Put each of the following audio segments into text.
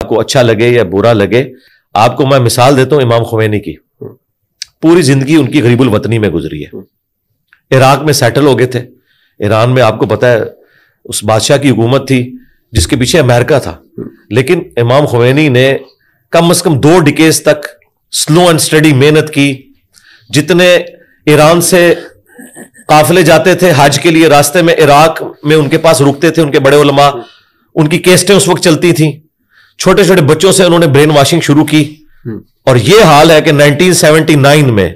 کو اچھا لگے یا برا لگے، آپ کو میں مثال دیتا ہوں امام خمینی کی. پوری زندگی ان کی غریب الوطنی میں گزری ہے. عراق میں سیٹل ہو گئے تھے. ایران میں آپ کو پتا ہے اس بادشاہ کی حکومت تھی جس کے پیچھے امریکہ تھا، لیکن امام خمینی نے کم از کم 2 ڈیکیز تک سلو اینڈ اسٹڈی محنت کی. جتنے ایران سے قافلے جاتے تھے حج کے لیے، راستے میں عراق میں ان کے پاس رکتے تھے ان کے بڑے علماء، ان کی کیسٹیں اس وقت چلتی تھیں. چھوٹے چھوٹے بچوں سے انہوں نے برین واشنگ شروع کی. اور یہ حال ہے کہ 1979 میں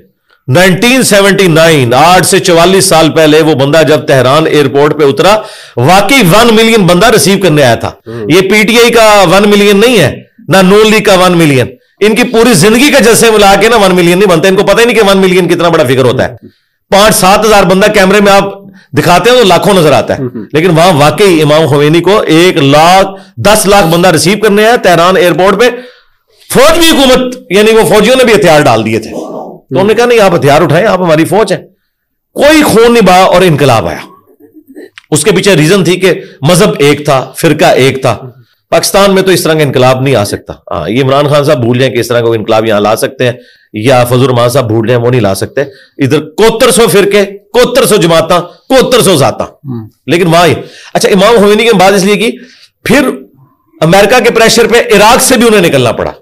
1979 آج سے 44 سال پہلے وہ بندہ جب تہران ایئرپورٹ پہ اترا، واقعی 1 ملین بندہ ریسیو کرنے آیا تھا. یہ پی ٹی آئی کا 1 ملین نہیں ہے، نہ نون لیگ کا 1 ملین. ان کی پوری زندگی کے جلسے ملا کے نا 1 ملین نہیں بنتے. ان کو پتہ ہی نہیں کہ 1 ملین کتنا بڑا فگر ہوتا ہے. 5-7 ہزار بندہ کیمرے میں آپ دکھاتے ہیں تو لاکھوں نظر آتا ہے، لیکن وہاں واقعی امام خمینی کو 1,10 لاکھ بندہ ریسیو کرنے آیا تہران ایئرپورٹ پہ. فوج بھی حکومت یعنی وہ فوجیوں نے بھی ہتھیار ڈال دیے تھے، تو انہوں نے کہا نہیں آپ ہتھیار اٹھائیں، آپ ہماری فوج ہیں. کوئی خون نہیں بہا اور انقلاب آیا. اس کے پیچھے ریزن تھی کہ مذہب ایک تھا، فرقہ ایک تھا. پاکستان میں تو اس طرح کا انقلاب نہیں آ سکتا. یہ عمران خان صاحب بھول جائیں کہ اس طرح کا انقلاب یہاں لا سکتے ہیں، یا فضل الرحمان صاحب بھول جائیں وہ نہیں لا سکتے. ادھر 7100 فرقے، 7100 جماعتیں، 7100 ذاتاں. لیکن وہاں اچھا امام خمینی کی بات اس لیے کی، پھر امریکہ کے پریشر پہ عراق سے بھی انہیں نکلنا پڑا.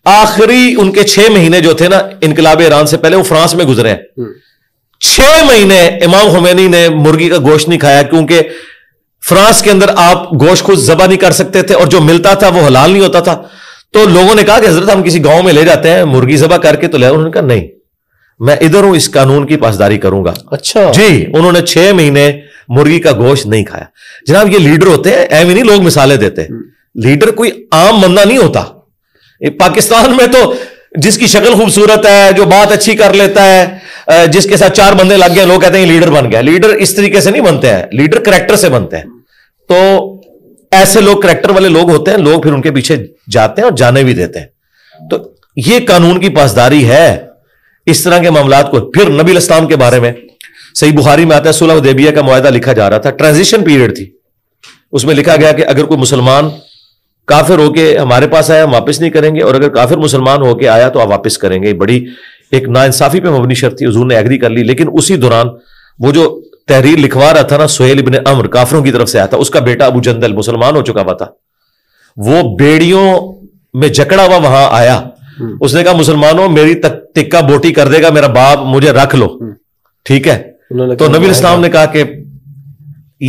آخری ان کے 6 مہینے جو تھے نا انقلاب ایران سے پہلے وہ فرانس میں گزرے ہیں. 6 مہینے امام خمینی نے مرغی کا گوشت نہیں کھایا، کیونکہ فرانس کے اندر آپ گوشت خود ذبح نہیں کر سکتے تھے اور جو ملتا تھا وہ حلال نہیں ہوتا تھا. تو لوگوں نے کہا کہ حضرت ہم کسی گاؤں میں لے جاتے ہیں مرغی ذبح کر کے تو لے. انہوں نے کہا نہیں میں ادھر ہوں، اس قانون کی پاسداری کروں گا. اچھا جی، انہوں نے 6 مہینے مرغی کا گوشت نہیں کھایا. جناب یہ لیڈر ہوتے ہیں، ایویں نہیں لوگ مثالیں دیتے. لیڈر کوئی عام بندہ نہیں ہوتا. پاکستان میں تو جس کی شکل خوبصورت ہے، جو بات اچھی کر لیتا ہے، جس کے ساتھ 4 بندے لگ گئے لوگ کہتے ہیں لیڈر بن گیا. لیڈر اس طریقے سے نہیں بنتے ہیں، لیڈر کریکٹر سے بنتے ہیں. تو ایسے لوگ کریکٹر والے لوگ ہوتے ہیں، لوگ پھر ان کے پیچھے جاتے ہیں اور جانے بھی دیتے ہیں. تو یہ قانون کی پاسداری ہے اس طرح کے معاملات کو. پھر نبی الاسلام کے بارے میں صحیح بخاری میں آتا ہے صلح حدیبیہ کا معاہدہ لکھا جا رہا تھا، ٹرانزیشن پیریڈ تھی. اس میں لکھا گیا کہ اگر کوئی مسلمان کافر ہو کے ہمارے پاس آیا ہم واپس نہیں کریں گے، اور اگر کافر مسلمان ہو کے آیا تو آپ واپس کریں گے. بڑی ایک ناانصافی پہ مبنی شرط تھی، حضور نے ایگری کر لی. لیکن اسی دوران وہ جو تحریر لکھوا رہا تھا نا سہیل ابن عمرو، کافروں کی طرف سے آیا تھا، اس کا بیٹا ابو جندل مسلمان ہو چکا ہوا تھا. وہ بیڑیوں میں جکڑا ہوا وہاں آیا. اس نے کہا مسلمانوں میری تکہ بوٹی کر دے گا میرا باپ، مجھے رکھ لو ٹھیک ہے. تو نبی الاسلام نے کہا کہ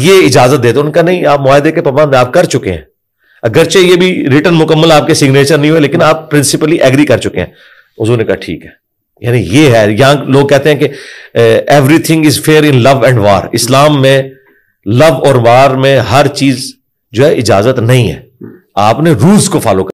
یہ اجازت دے دو. ان کا نہیں، آپ معاہدے کے پابند آپ کر چکے ہیں، اگرچہ یہ بھی ریٹن مکمل آپ کے سگنیچر نہیں ہوئے لیکن آپ پرنسپلی ایگری کر چکے ہیں. حضور نے کہا ٹھیک ہے. یعنی یہ ہے، یہاں لوگ کہتے ہیں کہ everything is fair in love and war. اسلام میں لو اور وار میں ہر چیز جو ہے اجازت نہیں ہے، آپ نے رولز کو فالو